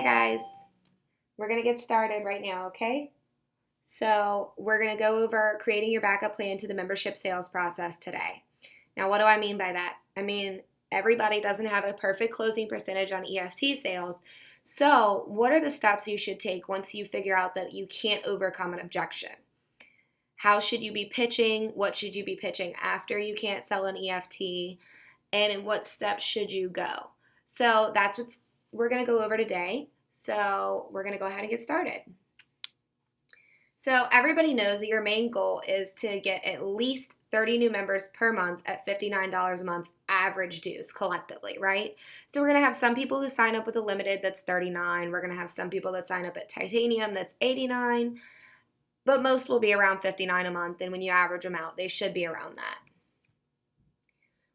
Okay, guys, we're going to get started right now, okay? So, we're going to go over creating your backup plan to the membership sales process today. Now, what do I mean by that? I mean, everybody doesn't have a perfect closing percentage on EFT sales. So, what are the steps you should take once you figure out that you can't overcome an objection? How should you be pitching? What should you be pitching after you can't sell an EFT? And in what steps should you go? So, that's what we're going to go over today. So we're going to go ahead and get started. So everybody knows that your main goal is to get at least 30 new members per month at $59 a month average dues collectively, right? So we're going to have some people who sign up with a limited that's $39. We're going to have some people that sign up at titanium that's $89. But most will be around $59 a month, and when you average them out, they should be around that.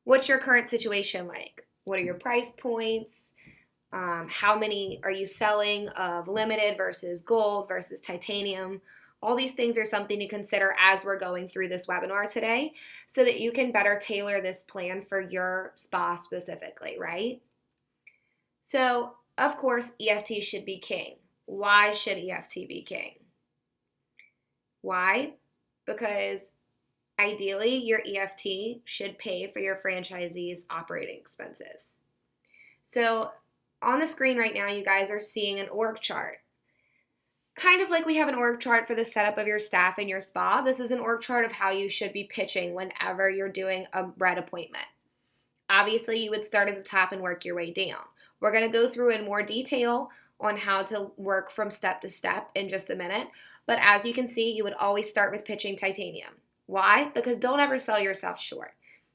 What's your current situation like? What are your price points? How many are you selling of limited versus gold versus titanium? All these things are something to consider as we're going through this webinar today so that you can better tailor this plan for your spa specifically, right? So, of course, EFT should be king. Why should EFT be king? Why? Because ideally, your EFT should pay for your franchisee's operating expenses. So, on the screen right now, you guys are seeing an org chart. Kind of like we have an org chart for the setup of your staff in your spa, this is an org chart of how you should be pitching whenever you're doing a red appointment. Obviously, you would start at the top and work your way down. We're going to go through in more detail on how to work from step to step in just a minute. But as you can see, you would always start with pitching titanium. Why? Because don't ever sell yourself short.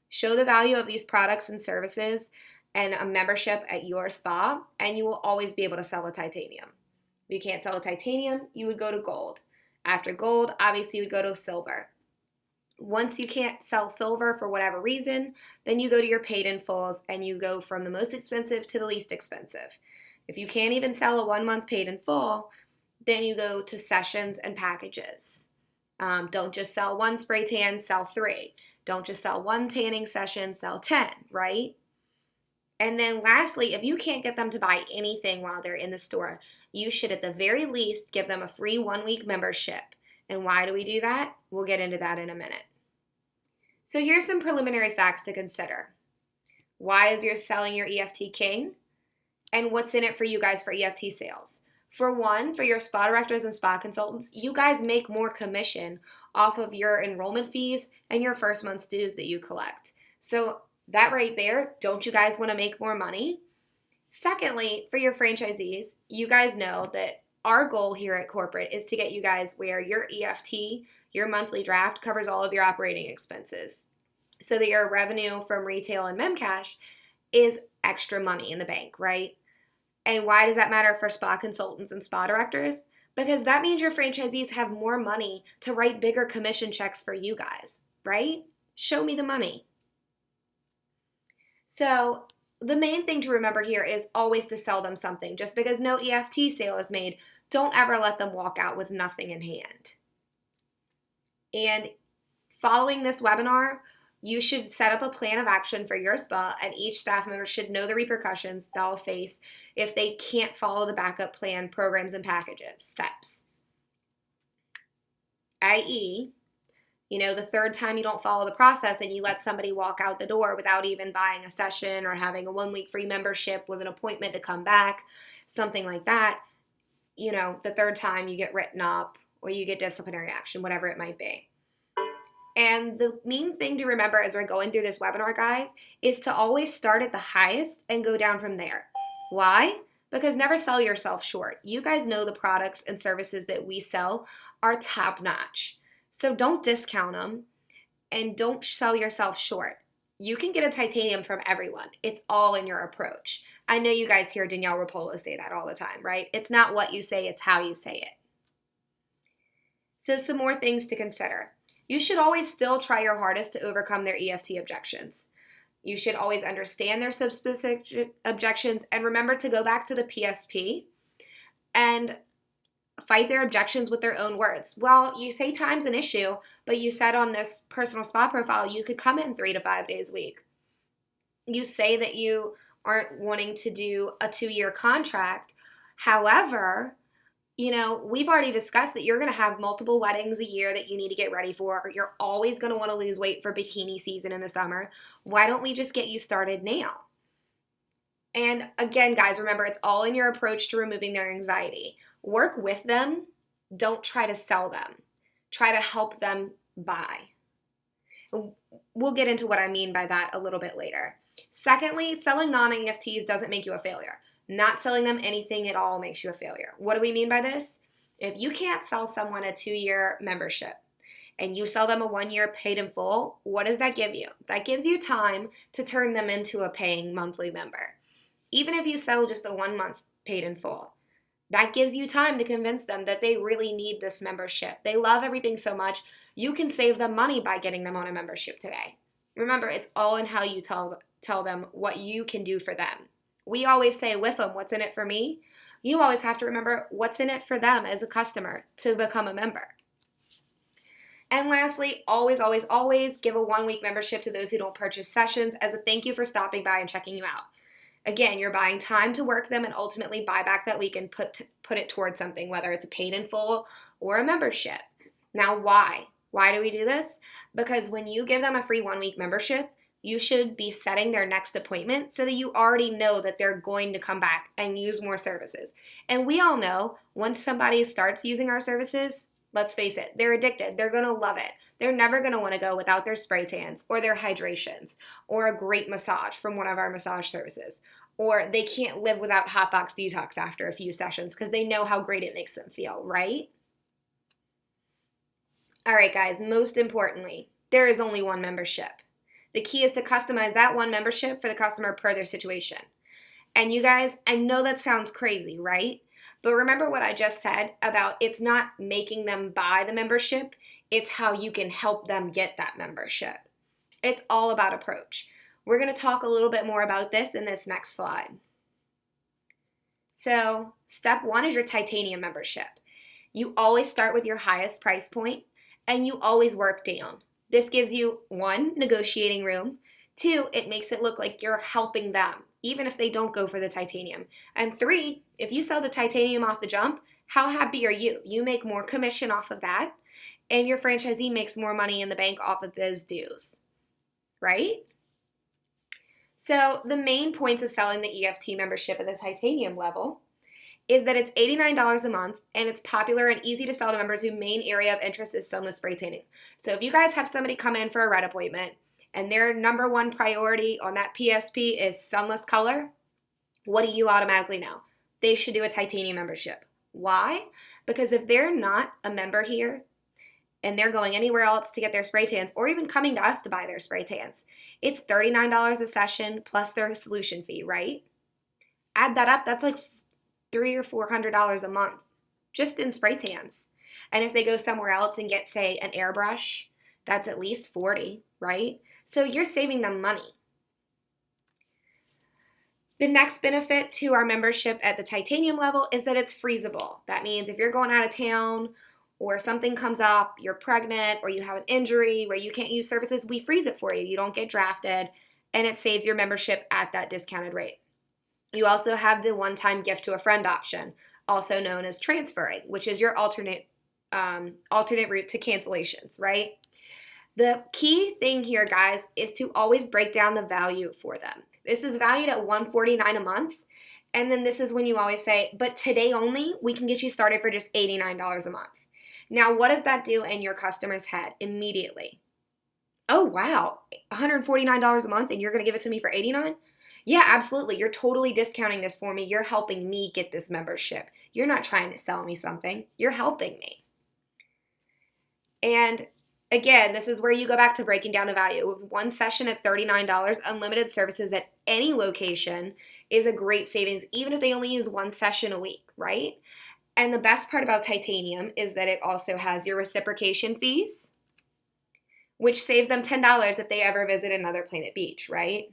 Show the value of these products and services and a membership at your spa, and you will always be able to sell a titanium. If you can't sell a titanium, you would go to gold. After gold, obviously you would go to silver. Once you can't sell silver for whatever reason, then you go to your paid in fulls and you go from the most expensive to the least expensive. If you can't even sell a 1 month paid in full, then you go to sessions and packages. Don't just sell one spray tan, sell 3. Don't just sell one tanning session, sell 10, right? And then lastly, if you can't get them to buy anything while they're in the store, you should at the very least give them a free 1-week membership. And why do we do that? We'll get into that in a minute. So here's some preliminary facts to consider. Why is your selling your EFT king? And what's in it for you guys for EFT sales? For one, for your spa directors and spa consultants, you guys make more commission off of your enrollment fees and your first month's dues that you collect. So that right there, don't you guys want to make more money? Secondly, for your franchisees, you guys know that our goal here at corporate is to get you guys where your EFT, your monthly draft, covers all of your operating expenses so that your revenue from retail and memcash is extra money in the bank, right? And why does that matter for spa consultants and spa directors? Because that means your franchisees have more money to write bigger commission checks for you guys, right? Show me the money. So the main thing to remember here is always to sell them something. Just because no EFT sale is made, don't ever let them walk out with nothing in hand. And following this webinar, you should set up a plan of action for your spa, and each staff member should know the repercussions they'll face if they can't follow the backup plan, programs, and packages steps. i.e., the third time you don't follow the process and you let somebody walk out the door without even buying a session or having a 1-week free membership with an appointment to come back, something like that, the third time you get written up or you get disciplinary action, whatever it might be. And the main thing to remember as we're going through this webinar, guys, is to always start at the highest and go down from there. Why? Because never sell yourself short. You guys know the products and services that we sell are top notch. So don't discount them and don't sell yourself short. You can get a titanium from everyone. It's all in your approach. I know you guys hear Danielle Rapolo say that all the time, right? It's not what you say, it's how you say it. So some more things to consider. You should always still try your hardest to overcome their EFT objections. You should always understand their subspecific objections and remember to go back to the PSP and fight their objections with their own words. Well, you say time's an issue, but you said on this personal spa profile you could come in 3 to 5 days a week. You say that you aren't wanting to do a 2-year contract. However, we've already discussed that you're going to have multiple weddings a year that you need to get ready for. You're always going to want to lose weight for bikini season in the summer. Why don't we just get you started now? And again, guys, remember, it's all in your approach to removing their anxiety. Work with them. Don't try to sell them. Try to help them buy. We'll get into what I mean by that a little bit later. Secondly, selling non-EFTs doesn't make you a failure. Not selling them anything at all makes you a failure. What do we mean by this? If you can't sell someone a 2-year membership and you sell them a 1-year paid in full, what does that give you? That gives you time to turn them into a paying monthly member. Even if you sell just a 1 month paid in full, that gives you time to convince them that they really need this membership. They love everything so much, you can save them money by getting them on a membership today. Remember, it's all in how you tell them what you can do for them. We always say with them, what's in it for me? You always have to remember what's in it for them as a customer to become a member. And lastly, always, always, always give a 1-week membership to those who don't purchase sessions as a thank you for stopping by and checking you out. Again, you're buying time to work them and ultimately buy back that week and put it towards something, whether it's a paid in full or a membership. Now, why? Why do we do this? Because when you give them a free 1-week membership, you should be setting their next appointment so that you already know that they're going to come back and use more services. And we all know once somebody starts using our services, let's face it, they're addicted. They're going to love it. They're never going to want to go without their spray tans or their hydrations or a great massage from one of our massage services. Or they can't live without Hotbox Detox after a few sessions because they know how great it makes them feel, right? All right, guys, most importantly, there is only one membership. The key is to customize that one membership for the customer per their situation. And you guys, I know that sounds crazy, right? But remember what I just said about it's not making them buy the membership, it's how you can help them get that membership. It's all about approach. We're going to talk a little bit more about this in this next slide. So, step 1 is your titanium membership. You always start with your highest price point and you always work down. This gives you 1, negotiating room. 2, it makes it look like you're helping them, even if they don't go for the titanium. And 3, if you sell the titanium off the jump, how happy are you? You make more commission off of that, and your franchisee makes more money in the bank off of those dues, right? So the main points of selling the EFT membership at the titanium level is that it's $89 a month, and it's popular and easy to sell to members whose main area of interest is sunless spray tanning. So if you guys have somebody come in for a red appointment, and their number 1 priority on that PSP is sunless color, what do you automatically know? They should do a titanium membership. Why? Because if they're not a member here, and they're going anywhere else to get their spray tans, or even coming to us to buy their spray tans, it's $39 a session plus their solution fee, right? Add that up, that's like $300 or $400 a month just in spray tans. And if they go somewhere else and get, say, an airbrush, that's at least $40, right? So you're saving them money. The next benefit to our membership at the titanium level is that it's freezable. That means if you're going out of town or something comes up, you're pregnant or you have an injury where you can't use services, we freeze it for you. You don't get drafted, and it saves your membership at that discounted rate. You also have the one-time gift to a friend option, also known as transferring, which is your alternate route to cancellations, right? The key thing here, guys, is to always break down the value for them. This is valued at $149 a month, and then this is when you always say, but today only, we can get you started for just $89 a month. Now, what does that do in your customer's head immediately? Oh, wow, $149 a month, and you're going to give it to me for $89? Yeah, absolutely. You're totally discounting this for me. You're helping me get this membership. You're not trying to sell me something. You're helping me. And again, this is where you go back to breaking down the value. With one session at $39, unlimited services at any location is a great savings, even if they only use one session a week, right? And the best part about titanium is that it also has your reciprocation fees, which saves them $10 if they ever visit another Planet Beach, right?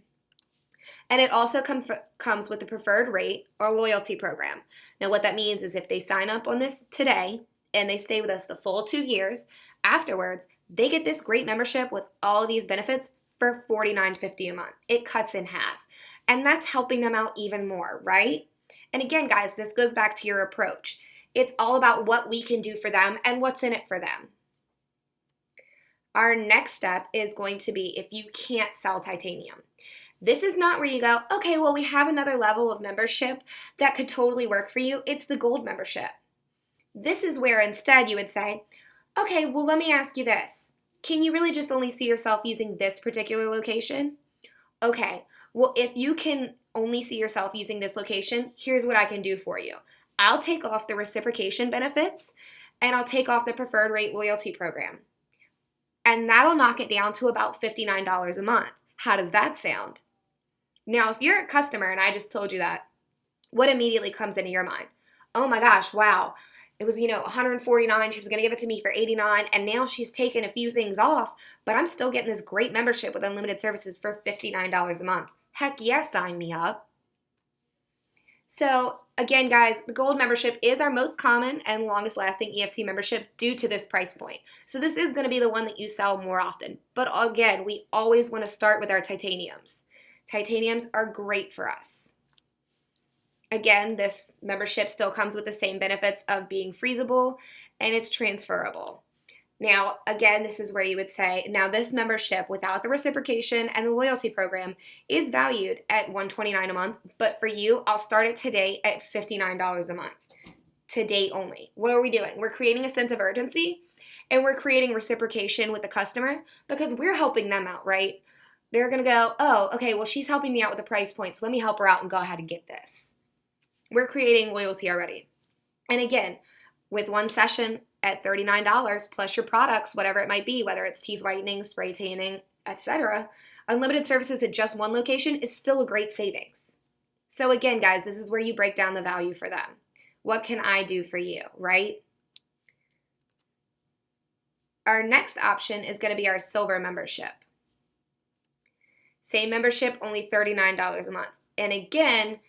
And it also comes with the preferred rate or loyalty program. Now, what that means is if they sign up on this today and they stay with us the full 2 years, afterwards, they get this great membership with all of these benefits for $49.50 a month. It cuts in half. And that's helping them out even more, right? And again, guys, this goes back to your approach. It's all about what we can do for them and what's in it for them. Our next step is going to be if you can't sell titanium. This is not where you go, okay, well, we have another level of membership that could totally work for you. It's the gold membership. This is where instead you would say, okay, well, let me ask you this. Can you really just only see yourself using this particular location? Okay, well, if you can only see yourself using this location, here's what I can do for you. I'll take off the reciprocation benefits and I'll take off the preferred rate loyalty program. And that'll knock it down to about $59 a month. How does that sound? Now, if you're a customer and I just told you that, what immediately comes into your mind? Oh my gosh, wow. It was, $149. She was going to give it to me for $89, and now she's taken a few things off, but I'm still getting this great membership with unlimited services for $59 a month. Heck yes, sign me up. So again, guys, the gold membership is our most common and longest lasting EFT membership due to this price point. So this is going to be the one that you sell more often. But again, we always want to start with our titaniums. Titaniums are great for us. Again, this membership still comes with the same benefits of being freezable and it's transferable. Now, again, this is where you would say, now this membership without the reciprocation and the loyalty program is valued at $129 a month, but for you, I'll start it today at $59 a month. Today only. What are we doing? We're creating a sense of urgency and we're creating reciprocation with the customer because we're helping them out, right? They're going to go, oh, okay, well, she's helping me out with the price points. Let me help her out and go ahead and get this. We're creating loyalty already. And again, with one session at $39 plus your products, whatever it might be, whether it's teeth whitening, spray tanning, etc., unlimited services at just one location is still a great savings. So again, guys, this is where you break down the value for them. What can I do for you, right? Our next option is going to be our silver membership. Same membership, only $39 a month. And again,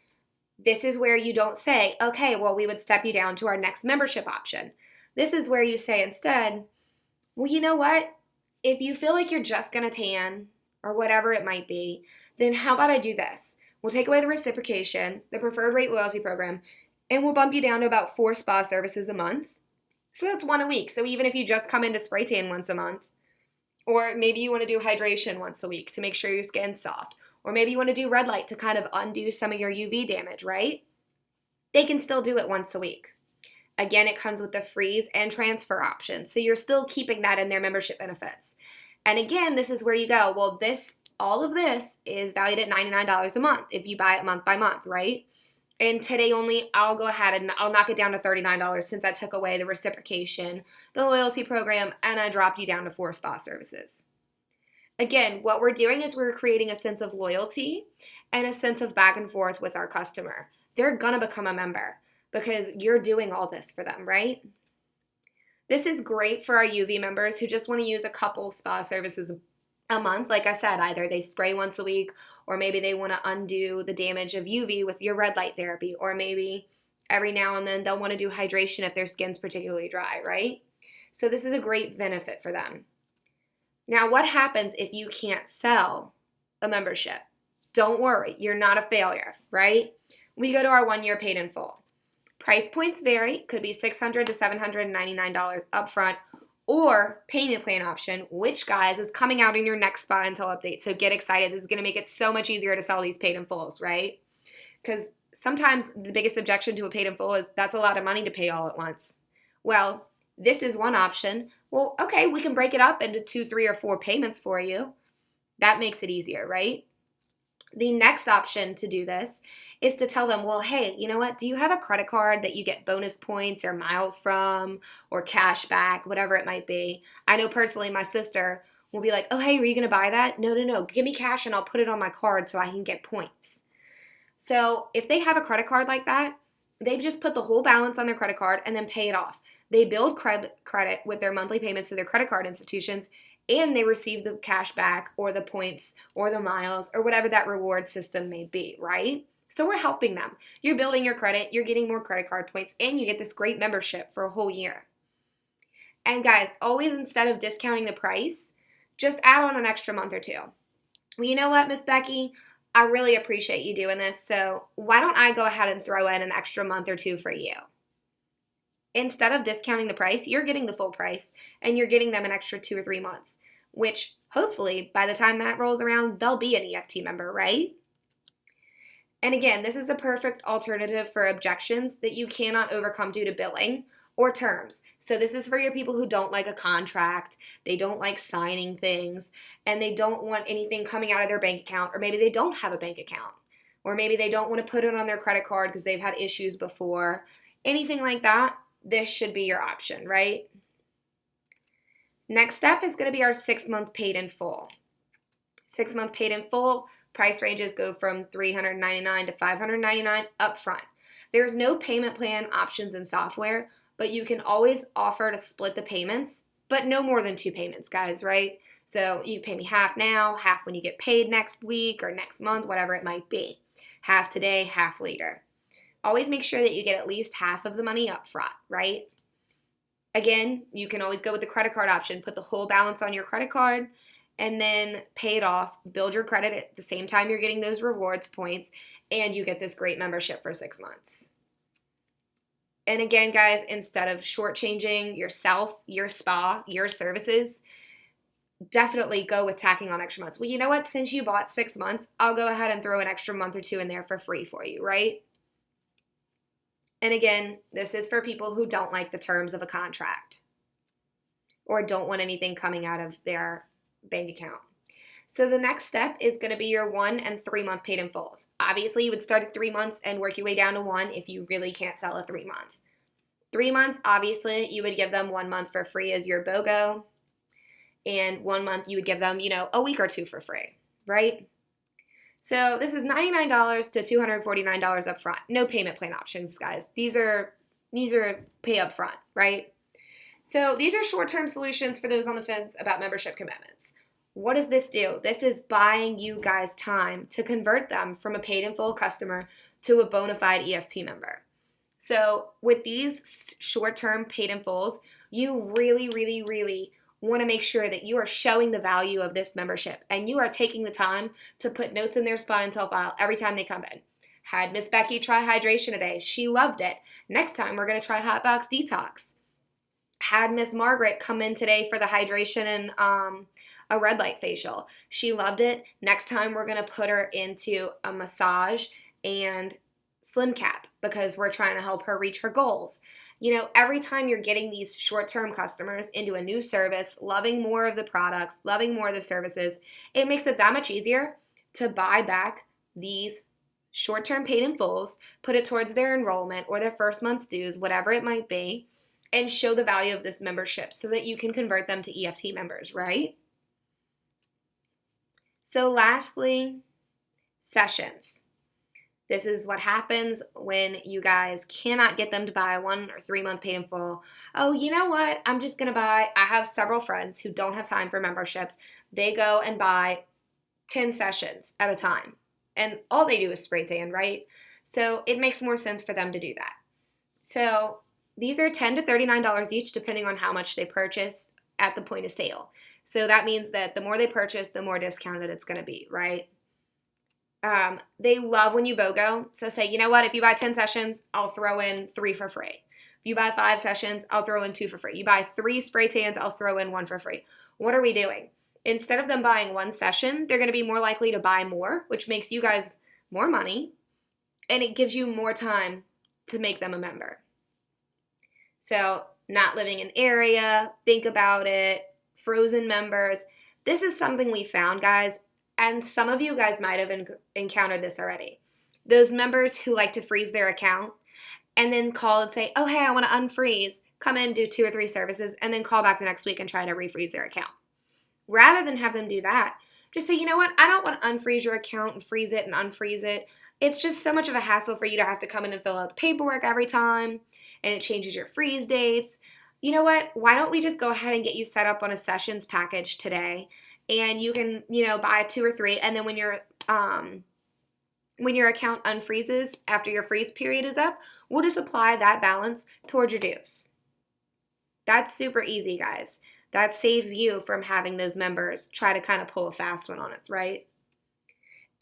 this is where you don't say, okay, well, we would step you down to our next membership option. This is where you say instead, well, you know what? If you feel like you're just going to tan or whatever it might be, then how about I do this? We'll take away the reciprocation, the preferred rate loyalty program, and we'll bump you down to about 4 spa services a month. So that's 1 a week. So even if you just come in to spray tan once a month, or maybe you want to do hydration once a week to make sure your skin's soft, or maybe you want to do red light to kind of undo some of your UV damage, right? They can still do it once a week. Again, it comes with the freeze and transfer option. So you're still keeping that in their membership benefits. And again, this is where you go, well, all of this is valued at $99 a month if you buy it month by month, right? And today only, I'll go ahead and I'll knock it down to $39 since I took away the reciprocation, the loyalty program, and I dropped you down to 4 spa services. Again, what we're doing is we're creating a sense of loyalty and a sense of back and forth with our customer. They're going to become a member because you're doing all this for them, right? This is great for our UV members who just want to use a couple spa services a month. Like I said, either they spray once a week or maybe they want to undo the damage of UV with your red light therapy, or maybe every now and then they'll want to do hydration if their skin's particularly dry, right? So this is a great benefit for them. Now, what happens if you can't sell a membership? Don't worry, you're not a failure, right? We go to our 1 year paid in full. Price points vary, could be $600 to $799 upfront, or payment plan option, which, guys, is coming out in your next Spa Intel update. So get excited. This is going to make it so much easier to sell these paid in fulls, right? Because sometimes the biggest objection to a paid in full is that's a lot of money to pay all at once. Well, this is one option. Well, okay, we can break it up into 2, 3, or 4 payments for you. That makes it easier, right? The next option to do this is to tell them, well, hey, you know what? Do you have a credit card that you get bonus points or miles from or cash back, whatever it might be? I know personally my sister will be like, oh, hey, are you going to buy that? No. Give me cash and I'll put it on my card so I can get points. So if they have a credit card like that, they just put the whole balance on their credit card and then pay it off. They build credit with their monthly payments to their credit card institutions, and they receive the cash back or the points or the miles or whatever that reward system may be, right? So we're helping them. You're building your credit, you're getting more credit card points, and you get this great membership for a whole year. And guys, always instead of discounting the price, just add on an extra month or two. Well, you know what, Miss Becky? I really appreciate you doing this, so why don't I go ahead and throw in an extra month or two for you? Instead of discounting the price, you're getting the full price and you're getting them an extra 2 or 3 months, which hopefully by the time that rolls around, they'll be an EFT member, right? And again, this is the perfect alternative for objections that you cannot overcome due to billing or terms. So this is for your people who don't like a contract, they don't like signing things, and they don't want anything coming out of their bank account, or maybe they don't have a bank account, or maybe they don't want to put it on their credit card because they've had issues before. Anything like that, this should be your option, right? Next step is going to be our 6-month paid in full. 6-month paid in full. Price ranges go from $399 to $599 upfront. There's no payment plan options in software, but you can always offer to split the payments, but no more than 2 payments, guys, right? So you pay me half now, half when you get paid next week or next month, whatever it might be. Half today, half later. Always make sure that you get at least half of the money upfront, right? Again, you can always go with the credit card option. Put the whole balance on your credit card and then pay it off, build your credit at the same time you're getting those rewards points, and you get this great membership for 6 months. And again, guys, instead of shortchanging yourself, your spa, your services, definitely go with tacking on extra months. Well, you know what? Since you bought 6 months, I'll go ahead and throw an extra month or 2 in there for free for you, right? And again, this is for people who don't like the terms of a contract or don't want anything coming out of their bank account. So the next step is going to be your 1 and 3 month paid in fulls. Obviously, you would start at 3 months and work your way down to 1 if you really can't sell a 3 month. 3 month, obviously, you would give them 1 month for free as your BOGO, and 1 month you would give them, a week or 2 for free, right? So this is $99 to $249 up front. No payment plan options, guys. These are pay up front, right? So these are short-term solutions for those on the fence about membership commitments. What does this do? This is buying you guys time to convert them from a paid in full customer to a bona fide EFT member. So with these short-term paid in fulls, you really, really, really want to make sure that you are showing the value of this membership and you are taking the time to put notes in their Spa Intel file every time they come in. Had Miss Becky try hydration today. She loved it. Next time we're going to try Hot Box Detox. Had Miss Margaret come in today for the hydration and a red light facial. She loved it. Next time we're going to put her into a massage and slim cap because we're trying to help her reach her goals. Every time you're getting these short-term customers into a new service, loving more of the products, loving more of the services, it makes it that much easier to buy back these short-term paid in fulls, put it towards their enrollment or their first month's dues, whatever it might be, and show the value of this membership so that you can convert them to EFT members, right? So lastly, sessions. This is what happens when you guys cannot get them to buy 1 or 3 month paid in full. Oh, you know what? I'm just going to buy. I have several friends who don't have time for memberships. They go and buy 10 sessions at a time. And all they do is spray tan, right? So it makes more sense for them to do that. So these are $10 to $39 each, depending on how much they purchase at the point of sale. So that means that the more they purchase, the more discounted it's going to be, right? They love when you BOGO. So say, you know what, if you buy 10 sessions, I'll throw in 3 for free. If you buy 5 sessions, I'll throw in 2 for free. You buy 3 spray tans, I'll throw in 1 for free. What are we doing? Instead of them buying 1 session, they're going to be more likely to buy more, which makes you guys more money, and it gives you more time to make them a member. So not living in area, think about it, frozen members. This is something we found, guys. And some of you guys might have encountered this already. Those members who like to freeze their account and then call and say, oh, hey, I want to unfreeze. Come in, do 2 or 3 services, and then call back the next week and try to refreeze their account. Rather than have them do that, just say, you know what, I don't want to unfreeze your account and freeze it and unfreeze it. It's just so much of a hassle for you to have to come in and fill out the paperwork every time, and it changes your freeze dates. You know what, why don't we just go ahead and get you set up on a sessions package today? And you can, buy 2 or 3, and then when your account unfreezes after your freeze period is up, we'll just apply that balance towards your dues. That's super easy, guys. That saves you from having those members try to kind of pull a fast one on us, right?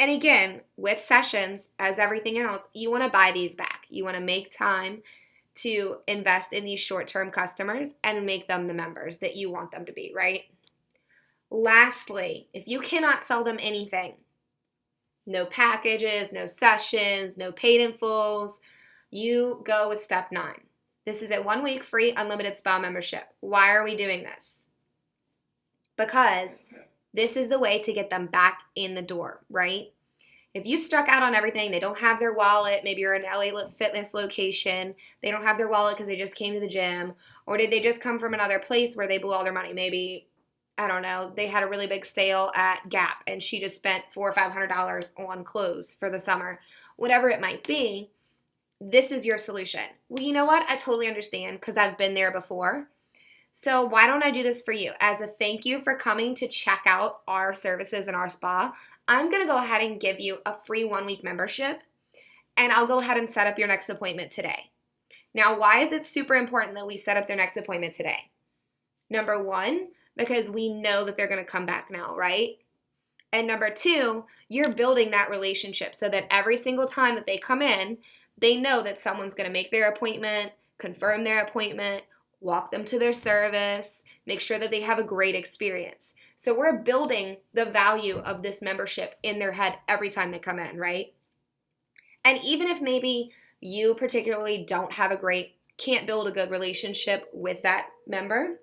And again, with sessions, as everything else, you want to buy these back. You want to make time to invest in these short-term customers and make them the members that you want them to be, right? Lastly, if you cannot sell them anything, no packages, no sessions, no paid in fulls, you go with step 9. This is a 1-week free unlimited spa membership. Why are we doing this? Because this is the way to get them back in the door, right? If you've struck out on everything, they don't have their wallet, maybe you're in an LA Fitness location, they don't have their wallet because they just came to the gym, or did they just come from another place where they blew all their money? Maybe, I don't know, they had a really big sale at Gap and she just spent $400 or $500 on clothes for the summer. Whatever it might be, this is your solution. Well, you know what? I totally understand because I've been there before. So why don't I do this for you? As a thank you for coming to check out our services in our spa, I'm going to go ahead and give you a free 1-week membership, and I'll go ahead and set up your next appointment today. Now, why is it super important that we set up their next appointment today? Number 1, because we know that they're going to come back now, right? And number 2, you're building that relationship so that every single time that they come in, they know that someone's going to make their appointment, confirm their appointment, walk them to their service, make sure that they have a great experience. So we're building the value of this membership in their head every time they come in, right? And even if maybe you particularly can't build a good relationship with that member,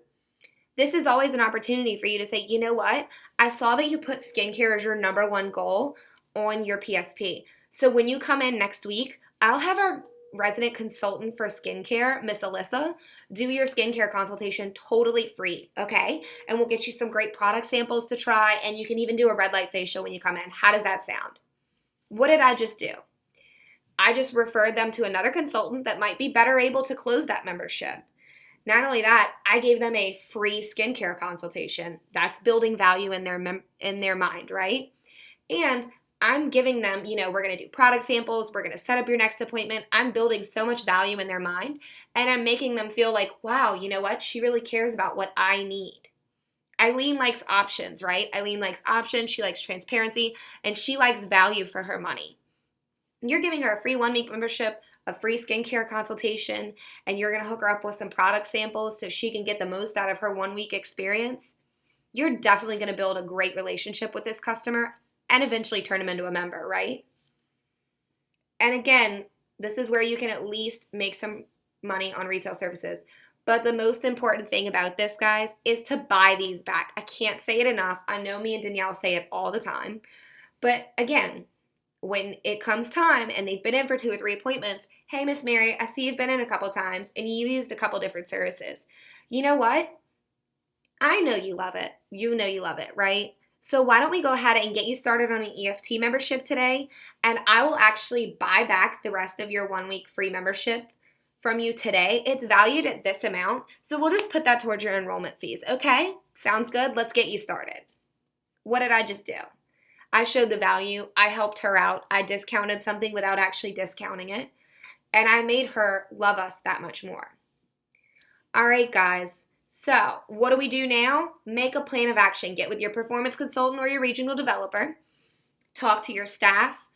this is always an opportunity for you to say, you know what? I saw that you put skincare as your number 1 goal on your PSP. So when you come in next week, I'll have our resident consultant for skincare, Miss Alyssa, do your skincare consultation totally free, okay? And we'll get you some great product samples to try, and you can even do a red light facial when you come in. How does that sound? What did I just do? I just referred them to another consultant that might be better able to close that membership. Not only that, I gave them a free skincare consultation. That's building value in their mind, right? And I'm giving them, we're going to do product samples. We're going to set up your next appointment. I'm building so much value in their mind, and I'm making them feel like, wow, you know what? She really cares about what I need. Eileen likes options, right? Eileen likes options. She likes transparency, and she likes value for her money. You're giving her a free 1-week membership, a free skincare consultation, and you're going to hook her up with some product samples so she can get the most out of her 1-week experience. You're definitely going to build a great relationship with this customer and eventually turn them into a member, right? And again, this is where you can at least make some money on retail services. But the most important thing about this, guys, is to buy these back. I can't say it enough. I know me and Danielle say it all the time. But again, when it comes time and they've been in for 2 or 3 appointments, hey, Miss Mary, I see you've been in a couple times and you've used a couple different services. You know what? I know you love it. You know you love it, right? So why don't we go ahead and get you started on an EFT membership today, and I will actually buy back the rest of your 1-week free membership from you today. It's valued at this amount, so we'll just put that towards your enrollment fees, okay? Sounds good? Let's get you started. What did I just do? I showed the value. I helped her out. I discounted something without actually discounting it, and I made her love us that much more. All right, guys. So what do we do now? Make a plan of action. Get with your performance consultant or your regional developer. Talk to your staff.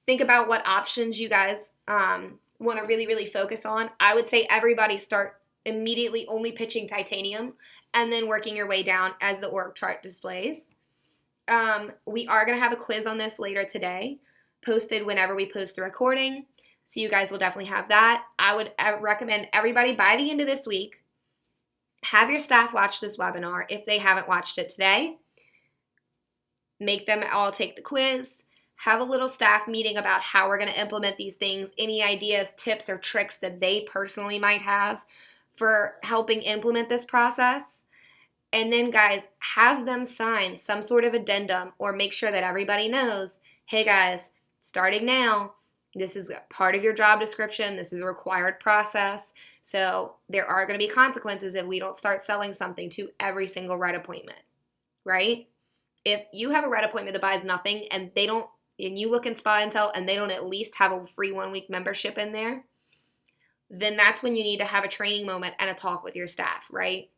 Think about what options you guys want to really, really focus on. I would say everybody start immediately only pitching titanium and then working your way down as the org chart displays. We are going to have a quiz on this later today, posted whenever we post the recording. So you guys will definitely have that. I would recommend everybody by the end of this week, have your staff watch this webinar if they haven't watched it today. Make them all take the quiz. Have a little staff meeting about how we're going to implement these things, any ideas, tips, or tricks that they personally might have for helping implement this process. And then, guys, have them sign some sort of addendum or make sure that everybody knows, hey, guys, starting now, this is part of your job description. This is a required process. So there are going to be consequences if we don't start selling something to every single red appointment, right? If you have a red appointment that buys nothing and you look in Spa Intel and they don't at least have a free 1-week membership in there, then that's when you need to have a training moment and a talk with your staff, right?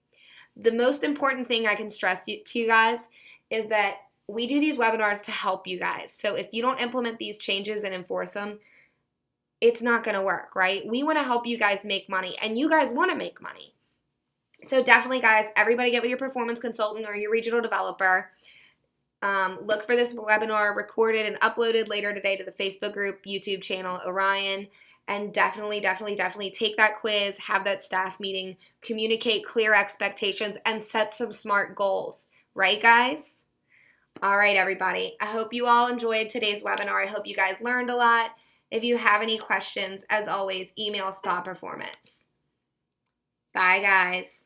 The most important thing I can stress to you guys is that we do these webinars to help you guys. So if you don't implement these changes and enforce them, it's not going to work, right? We want to help you guys make money, and you guys want to make money. So definitely, guys, everybody get with your performance consultant or your regional developer. Look for this webinar recorded and uploaded later today to the Facebook group, YouTube channel, Orion. And definitely take that quiz, have that staff meeting, communicate clear expectations, and set some smart goals. Right, guys? All right, everybody. I hope you all enjoyed today's webinar. I hope you guys learned a lot. If you have any questions, as always, email Spa Performance. Bye, guys.